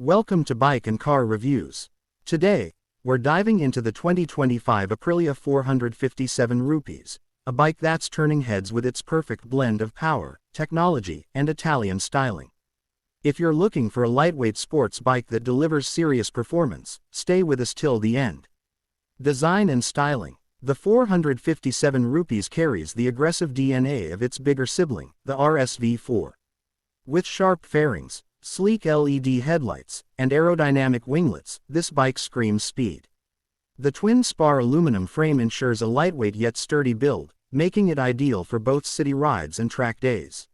Welcome to Bike and Car Reviews. Today, we're diving into the 2025 Aprilia 457 rupees, a bike that's turning heads with its perfect blend of power, technology, and Italian styling. If you're looking for a lightweight sports bike that delivers serious performance, stay with us till the end. Design and styling. The 457 rupees carries the aggressive DNA of its bigger sibling, the RS4. With sharp fairings, sleek LED headlights, and aerodynamic winglets, this bike screams speed. The twin-spar aluminum frame ensures a lightweight yet sturdy build, making it ideal for both city rides and track days.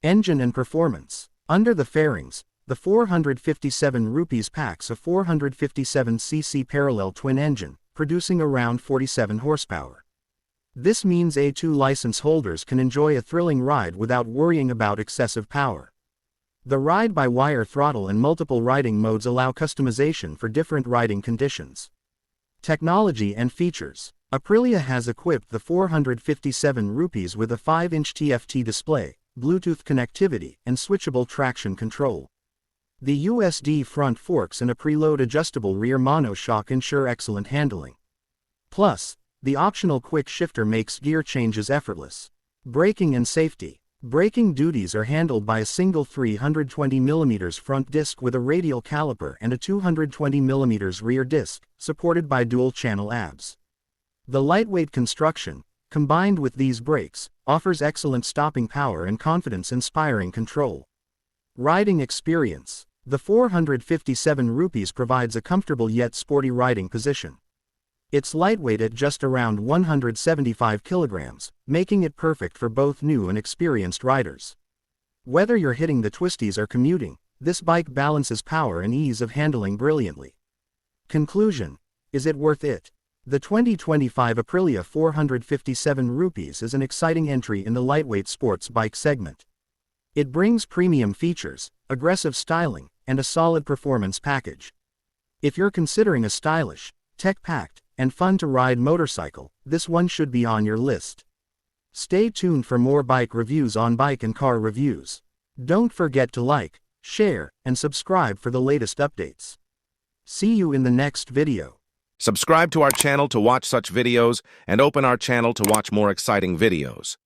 Engine and performance. Under the fairings, the 457 rupees packs a 457cc parallel twin engine, producing around 47 horsepower. This means A2 license holders can enjoy a thrilling ride without worrying about excessive power. The ride-by-wire throttle and multiple riding modes allow customization for different riding conditions. Technology and features. Aprilia has equipped the 457 rupees with a 5-inch TFT display, Bluetooth connectivity, and switchable traction control. The USD front forks and a preload adjustable rear monoshock ensure excellent handling. Plus, the optional quick shifter makes gear changes effortless. Braking and safety. Braking duties are handled by a single 320mm front disc with a radial caliper and a 220mm rear disc, supported by dual-channel ABS. The lightweight construction, combined with these brakes, offers excellent stopping power and confidence-inspiring control. Riding experience. The 457 rupees provides a comfortable yet sporty riding position. It's lightweight at just around 175 kilograms, making it perfect for both new and experienced riders. Whether you're hitting the twisties or commuting, this bike balances power and ease of handling brilliantly. Conclusion. Is it worth it? The 2025 Aprilia 457 rupees is an exciting entry in the lightweight sports bike segment. It brings premium features, aggressive styling, and a solid performance package. If you're considering a stylish, tech-packed, and fun-to-ride motorcycle, this one should be on your list. Stay tuned for more bike reviews on Bike and Car Reviews. Don't forget to like, share, and subscribe for the latest updates. See you in the next video. Subscribe to our channel to watch such videos and open our channel to watch more exciting videos.